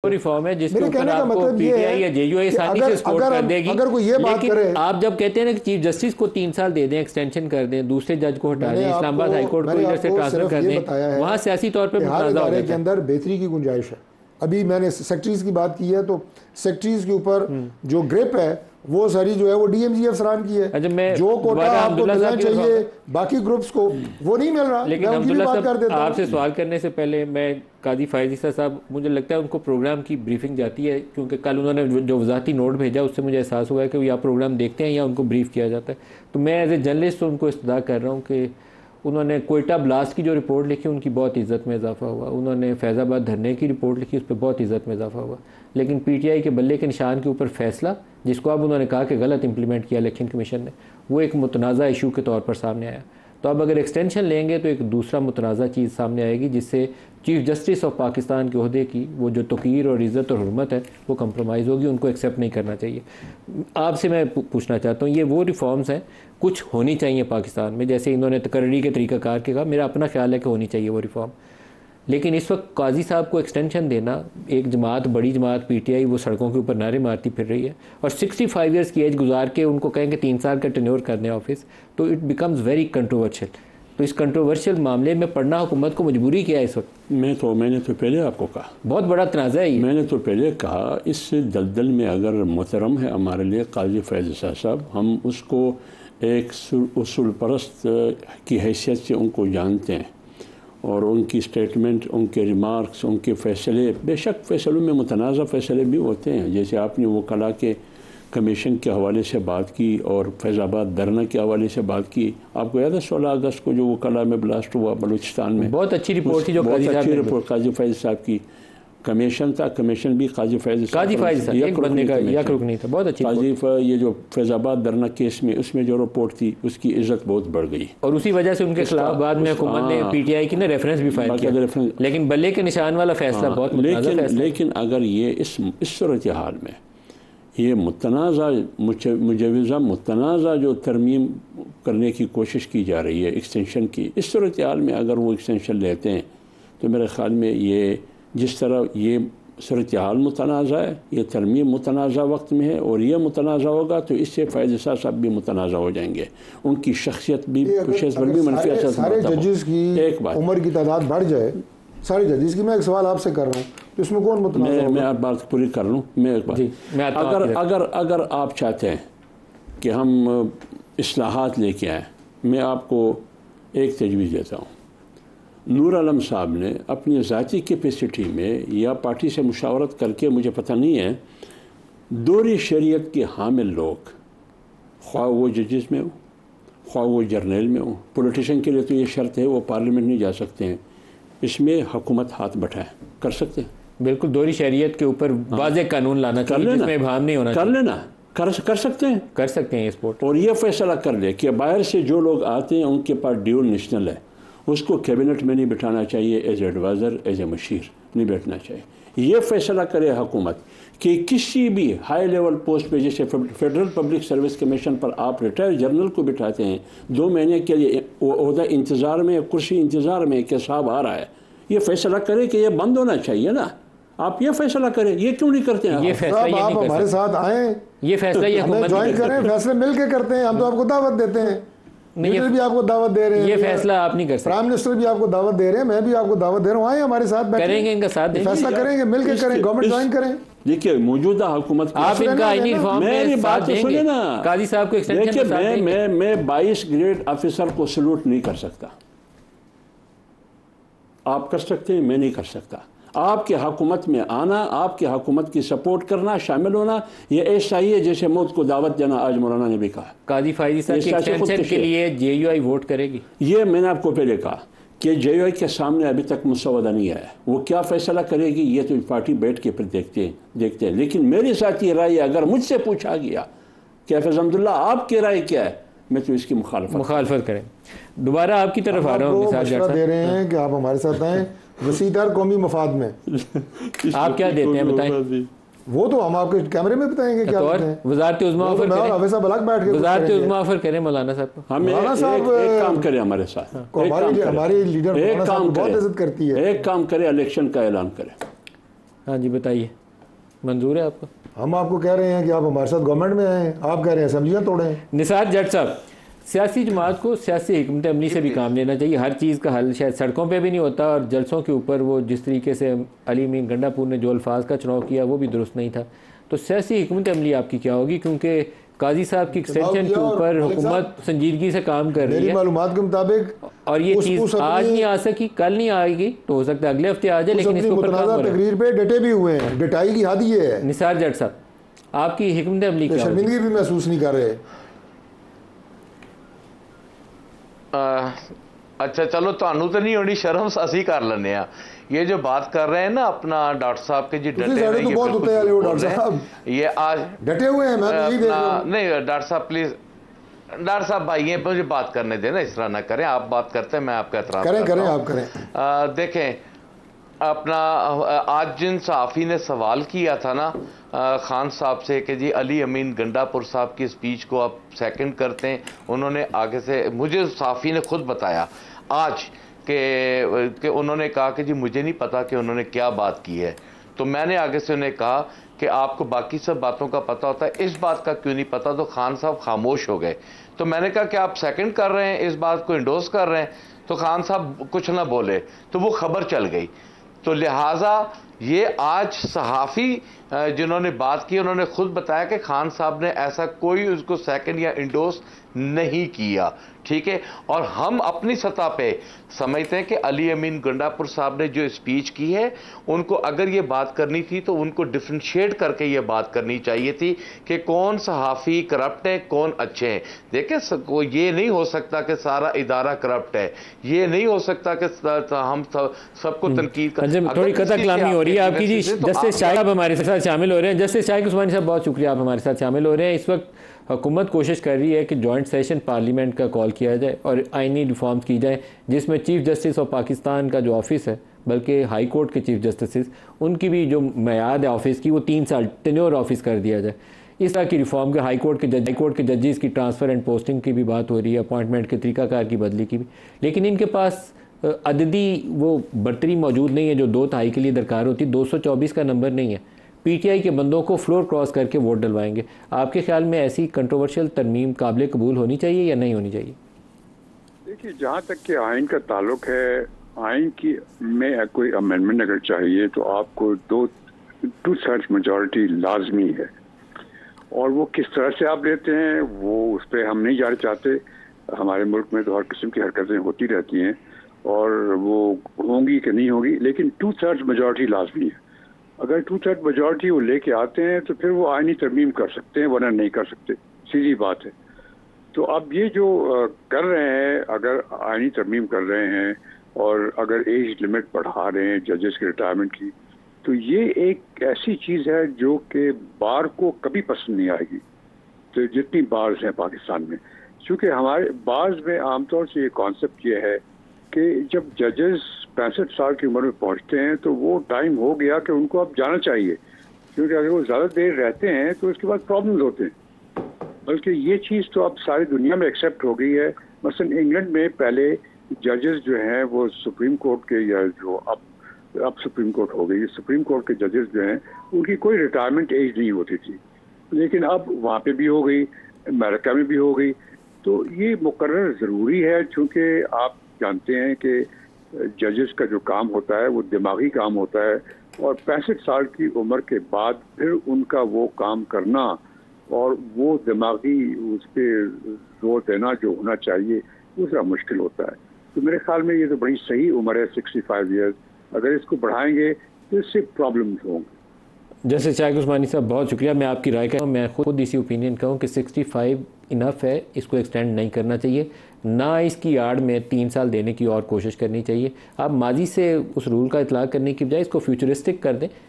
वो रिफॉर्म है जिसके ऊपर आपको पीटीआई या जेयूआई आसानी से सपोर्ट कर देगी। अगर कोई ये बात करे, आप जब कहते हैं ना कि चीफ जस्टिस को 3 साल दे दें, एक्सटेंशन कर दें, दूसरे जज को हटा दें, इस्लामाबाद हाई कोर्ट को इधर से ट्रांसफर कर दें, वहाँ सियासी तौर पर मुतनाज़ा हो जाता है। के अंदर बेहतरी की गुंजाइश है। अभी मैंने सेक्रेटरीज की बात की है, तो सेक्रेटरीज के ऊपर जो ग्रिप है वो सारी जो है वो डीएमजी अफसरान की है। जो कोटा आपको मिलना चाहिए बाकी ग्रुप्स को वो नहीं मिल रहा। लेकिन अब्दुल्ला साहब, आपसे सवाल करने से पहले मैं काजी फायज़ ईसा साहब, मुझे लगता है उनको प्रोग्राम की ब्रीफिंग जाती है, क्योंकि कल उन्होंने जो वज़ाती नोट भेजा उससे मुझे एहसास हुआ है कि या प्रोग्राम देखते हैं या उनको ब्रीफ किया जाता है। तो मैं एज ए जर्नलिस्ट उनको इस्तदा कर रहा हूँ कि उन्होंने कोयटा ब्लास्ट की जो रिपोर्ट लिखी उनकी बहुत इज़्ज़त में इजाफा हुआ, उन्होंने फैज़ाबाद धरने की रिपोर्ट लिखी उस पर बहुत इज़्ज़त में इजाफा हुआ। लेकिन पीटीआई के बल्ले के निशान के ऊपर फैसला, जिसको अब उन्होंने कहा कि गलत इंप्लीमेंट किया इलेक्शन कमीशन ने, वो एक मुतनाज़ा इशू के तौर पर सामने आया। तो अब अगर एक्सटेंशन लेंगे तो एक दूसरा मुतनाज़ा चीज़ सामने आएगी, जिससे चीफ जस्टिस ऑफ पाकिस्तान के ओहदे की वो जो तौक़ीर और इज़्ज़त और हुर्मत है वो कंप्रोमाइज़ होगी, उनको एक्सेप्ट नहीं करना चाहिए। आपसे मैं पूछना चाहता हूँ, ये वो रिफॉर्म्स हैं कुछ होनी चाहिए पाकिस्तान में, जैसे इन्होंने तकर्री के तरीक़ाकार के कहा, मेरा अपना ख्याल है कि होनी चाहिए वो रिफॉर्म। लेकिन इस वक्त काजी साहब को एक्सटेंशन देना, एक जमात, बड़ी जमात पीटीआई वो सड़कों के ऊपर नारे मारती फिर रही है, और 65 ईयर्स की एज गुजार के उनको कहें कि 3 साल का टेन्योर कर दें ऑफिस, तो इट बिकम्स वेरी कंट्रोवर्शियल। तो इस कंट्रोवर्शियल मामले में पढ़ना हुकूमत को मजबूरी किया है इस वक्त। मैंने तो पहले आपको कहा, बहुत बड़ा तनाज़ा है ये। मैंने तो पहले कहा, इस दलदल में अगर मोहतरम है हमारे लिए काजी फैज़ ईसा साहब, हम उसको एक उसूल परस्त की हैसियत से उनको जानते हैं, और उनकी स्टेटमेंट, उनके रिमार्क्स, उनके फ़ैसले, बेशक फ़ैसलों में मुतनाज़ा फ़ैसले भी होते हैं, जैसे आपने वो कला के कमीशन के हवाले से बात की और फैज़ाबाद धरना के हवाले से बात की। आपको याद है 16 अगस्त को जो वो कला में ब्लास्ट हुआ बलूचिस्तान में, बहुत अच्छी रिपोर्ट थी, जो बहुत अच्छी रिपोर्ट काजी फैज़ साहब की। कमीशन था, कमीशन भी काजी फैज़ एक बंदे का यक रुक नहीं था, बहुत अच्छी काजी ये जो फैज़ाबाद धरना केस में उसमें जो रिपोर्ट थी उसकी इज्जत बहुत बढ़ गई, और उसी वजह से उनके खिलाफ बाद में हुकूमत ने पीटीआई की ने रेफरेंस भी फाइल किया। लेकिन बल्ले के निशान वाला फैसला बहुत लेकिन अगर ये इस सूरत हाल में ये मुतनाज़ा मुजवज़ा मुतनाज़ा जो तरमीम करने की कोशिश की जा रही है एक्सटेंशन की, इस सूरत हाल में अगर वो एक्सटेंशन लेते हैं तो मेरे ख़्याल में ये जिस तरह ये सूरत हाल मुतनाज़ा है, ये तरमीम मुतनाज़ा वक्त में है, और ये मुतनाज़ा होगा तो इससे फैज़ ईसा साहब भी मुतनाज़ा हो जाएंगे, उनकी शख्सियत भी भी मनफी असर। सारे जजेस की एक बात उम्र की तादाद बढ़ जाए, सारे जजेस की, मैं एक सवाल आपसे कर रहा हूँ, तो इसमें कौन मुतनाज़ा होगा? मैं आप बात पूरी कर लूँ। मैं एक बात, अगर आप चाहते हैं कि हम इस्लाहात लेके आएँ, मैं आपको एक तजवीज़ देता हूँ। नूर आलम साहब ने अपनी ज़ाती कैपेसिटी में या पार्टी से मुशावरत करके, मुझे पता नहीं है, दोहरी शरीयत के हामिल लोग, ख्वाह वो जजेस में हो, ख्वाह वो जर्नल में हो, पॉलिटिशियन के लिए तो ये शर्त है वो पार्लियामेंट नहीं जा सकते हैं, इसमें हुकूमत हाथ बैठाए, कर सकते हैं। बिल्कुल, दोहरी शरीयत के ऊपर वाज़ेह कानून लाना चाहिए, जिसमें इबाहम नहीं होना, कर लेना, कर सकते हैं स्पोर्ट। और ये फैसला कर ले कि बाहर से जो लोग आते हैं उनके पास ड्यूल नेशनल है, उसको कैबिनेट में नहीं बिठाना चाहिए, एज एडवाइज़र, एज ए मशीर नहीं बैठना चाहिए। ये फैसला करे हुकूमत कि किसी भी हाई लेवल पोस्ट पे, जैसे फेडरल पब्लिक सर्विस कमीशन पर आप रिटायर्ड जनरल को बिठाते हैं, 2 महीने के लिए ओहदा इंतज़ार में, कुर्सी इंतज़ार में कि साहब आ रहा है, ये फैसला करे कि ये बंद होना चाहिए ना। आप ये फैसला करें, ये क्यों नहीं करते हैं? ये फैसला ये आप हमारे साथ आए, ये फैसला ये ज्वाइन करें, फैसले मिल के करते हैं। हम तो आपको दावत देते हैं, मिनिस्टर भी आपको दावत दे रहे हैं, ये फैसला आप नहीं कर सकते, प्राइम मिनिस्टर भी आपको दावत दे रहे हैं, मैं भी आपको दावत दे रहा हूँ, आए हमारे साथ करेंगे, इनका साथ देंगे, फैसला करेंगे, मिल के करें, गवर्नमेंट ज्वाइन करें। देखिए मौजूदा हुकूमत, आप इनका आईनी रिफॉर्म में बात तो सुने ना, काजी साहब को एक्सटेंशन। मैं 22 ग्रेड ऑफिसर को सलूट नहीं कर सकता, आप कर सकते हैं, मैं नहीं कर सकता। आपके हुकूमत में आना, आपके हुकूमत की सपोर्ट करना, शामिल होना, ये ऐसा ही है जैसे मौत को दावत देना। आज मौलाना ने भी कहा काजी फायज़ साहब के एक्सटेंशन के लिए जेयूआई वोट करेगी। ये मैंने आपको पहले कहा कि जेयूआई के सामने अभी तक मुसवदा नहीं आया, वो क्या फैसला करेगी ये तो पार्टी बैठ के फिर देखते हैं। लेकिन मेरी साथी राय, अगर मुझसे पूछा गया कि हफ़ीज़ अब्दुल्ला आपकी राय क्या है, मैं तो इसकी मुखालफत करें। दोबारा आपकी तरफ आ रहा हूँ, दे रहे हैं कि आप हमारे साथ आएँ वसीदार कौमी मफाद में। आप क्या देते हैं बताएं? वो तो हम आपके कैमरे में बताएंगे क्या देते हैं। वज़ारत उज़्मा ऑफर करें, वज़ारत उज़्मा ऑफर करें मौलाना साहब को। हम एक काम करें हमारे साथ, हमारी लीडर एक काम बहुत इज्जत करती है, एक काम करें, इलेक्शन का ऐलान करें। हाँ जी बताइए, मंजूर है आपको? हम आपको कह रहे हैं कि आप हमारे साथ गवर्नमेंट में आए, आप कह रहे हैं असेंबलियाँ तोड़ें। निसार जट साहब, सियासी जमात को सियासी हिकमत अमली से भी काम लेना चाहिए। हर चीज़ का हल शायद सड़कों पे भी नहीं होता, और जलसों के ऊपर वो जिस तरीके से अली अमीन गंडापुर ने जो अल्फाज का चुनाव किया वो भी दुरुस्त नहीं था। तो सियासी हिकमत अमली आपकी क्या होगी? क्योंकि काजी साहब की एक्सटेंशन के ऊपर हुकूमत संजीदगी से काम कर रही है मालूमात के मुताबिक, और ये चीज़ आज नहीं आ सकी, कल नहीं आएगी, तो हो सकता है अगले हफ्ते आ जाए, लेकिन इसके ऊपर काम तकरीर पे डटे भी हुए हैं। डटाई की हद ये है। निसार जट साहब, आपकी हिकमत अमली क्या? शर्मिंदगी भी महसूस नहीं कर रहे। अच्छा चलो, थानू तो नहीं होनी शर्म, असी कर लेने आ। ये जो बात कर रहे हैं ना अपना डॉक्टर साहब के जी, डटे हुए तो बहुत होते हैं डॉक्टर साहब, ये आज डटे हुए हैं। मैं नहीं देख रहा हूं। नहीं डॉक्टर साहब प्लीज, डॉक्टर साहब भाई ये मुझे बात करने दें ना, इस तरह ना करें। आप बात करते हैं, मैं आपका एहतराम करें आप करें। देखें अपना, आज जिन सहाफ़ी ने सवाल किया था ना खान साहब से कि जी अली अमीन गंडापुर साहब की स्पीच को आप सेकंड करते हैं, उन्होंने आगे से मुझे सहाफ़ी ने खुद बताया आज कि उन्होंने कहा कि जी मुझे नहीं पता कि उन्होंने क्या बात की है। तो मैंने आगे से उन्हें कहा कि आपको बाकी सब बातों का पता होता है, इस बात का क्यों नहीं पता? तो खान साहब खामोश हो गए। तो मैंने कहा कि आप सेकंड कर रहे हैं, इस बात को इंडोर्स कर रहे हैं? तो खान साहब कुछ ना बोले, तो वो खबर चल गई। तो लिहाजा ये आज सहाफ़ी जिन्होंने बात की उन्होंने खुद बताया कि खान साहब ने ऐसा कोई उसको सेकंड या इंडोर्स नहीं किया, ठीक है। और हम अपनी सतह पे समझते हैं कि अली अमीन गंडापुर साहब ने जो स्पीच की है, उनको अगर ये बात करनी थी तो उनको डिफ्रेंशिएट करके ये बात करनी चाहिए थी कि कौन सहाफ़ी करप्ट है, कौन अच्छे हैं। देखें ये नहीं हो सकता कि सारा इदारा करप्ट है, ये नहीं हो सकता कि हम सबको तनकीद कर। थोड़ी कतलामी हो रही है आपकी जी। जस्टिस शाहिद हमारे साथ शामिल हो रहे हैं। जस्टिस शाहिद उस्मानी साहब बहुत शुक्रिया, आप हमारे साथ शामिल हो रहे हैं। इस वक्त हुकूमत कोशिश कर रही है कि जॉइंट सेशन पार्लियामेंट का कॉल किया जाए और आइनी रिफॉर्म्स की जाए, जिसमें चीफ जस्टिस ऑफ पाकिस्तान का जो ऑफिस है, बल्कि हाई कोर्ट के चीफ जस्टिस, उनकी भी जो मियाद है ऑफिस की, वो 3 साल टेन्योर ऑफिस कर दिया जाए। इस तरह की रिफॉर्म के हाई कोर्ट के जजेस की ट्रांसफ़र एंड पोस्टिंग की भी बात हो रही है, अपॉइंटमेंट के तरीकाकार की बदली की भी। लेकिन इनके पास अददी वो बर्तरी मौजूद नहीं है जो 2/3 के लिए दरकार होती। 224 का नंबर नहीं है। पीटीआई के बंदों को फ्लोर क्रॉस करके वोट डलवाएंगे। आपके ख्याल में ऐसी कंट्रोवर्शियल तरमीम काबिल कबूल होनी चाहिए या नहीं होनी चाहिए? देखिए, जहाँ तक कि आइन का ताल्लुक है, आइन की में कोई अमेंडमेंट अगर चाहिए तो आपको 2/3 मेजॉरिटी लाजमी है। और वो किस तरह से आप लेते हैं वो उस पर हम नहीं जाना चाहते। हमारे मुल्क में तो हर किस्म की हरकतें होती रहती हैं और वो होंगी कि नहीं होगी, लेकिन 2/3 मेजॉरिटी लाजमी है। अगर 2/3 मेजॉरिटी वो लेके आते हैं तो फिर वो आइनी तरमीम कर सकते हैं, वरना नहीं कर सकते, सीधी बात है। तो अब ये जो कर रहे हैं, अगर आइनी तरमीम कर रहे हैं और अगर एज लिमिट बढ़ा रहे हैं जजेस के रिटायरमेंट की, तो ये एक ऐसी चीज़ है जो कि बार को कभी पसंद नहीं आएगी। तो जितनी बार्स हैं पाकिस्तान में, क्योंकि हमारे बार्स में आमतौर से ये कॉन्सेप्ट ये है कि जब जजेस 65 साल की उम्र में पहुंचते हैं तो वो टाइम हो गया कि उनको अब जाना चाहिए, क्योंकि अगर वो ज़्यादा देर रहते हैं तो उसके बाद प्रॉब्लम्स होते हैं। बल्कि ये चीज़ तो अब सारी दुनिया में एक्सेप्ट हो गई है। मसलन इंग्लैंड में पहले जजेस जो हैं वो सुप्रीम कोर्ट के, या जो अब सुप्रीम कोर्ट हो गई, सुप्रीम कोर्ट के जजेस जो हैं उनकी कोई रिटायरमेंट एज नहीं होती थी, लेकिन अब वहाँ पे भी हो गई, अमेरिका में भी हो गई। तो ये मुकर्रर ज़रूरी है, क्योंकि आप जानते हैं कि जजेस का जो काम होता है वो दिमागी काम होता है, और 65 साल की उम्र के बाद फिर उनका वो काम करना और वो दिमागी उस पर जोर देना जो होना चाहिए वो ज़रा मुश्किल होता है। तो मेरे ख्याल में ये तो बड़ी सही उम्र है 65 ईयर्स। अगर इसको बढ़ाएंगे तो इससे प्रॉब्लम्स होंगे। जैसे शाहिद उस्मानी साहब बहुत शुक्रिया, मैं आपकी राय का मैं खुद इसी ओपिनियन का हूँ कि 65 इनफ है, इसको एक्सटेंड नहीं करना चाहिए, ना इसकी आड़ में 3 साल देने की और कोशिश करनी चाहिए। आप माजी से उस रूल का इतलाक़ करने की बजाय इसको फ्यूचरिस्टिक कर दें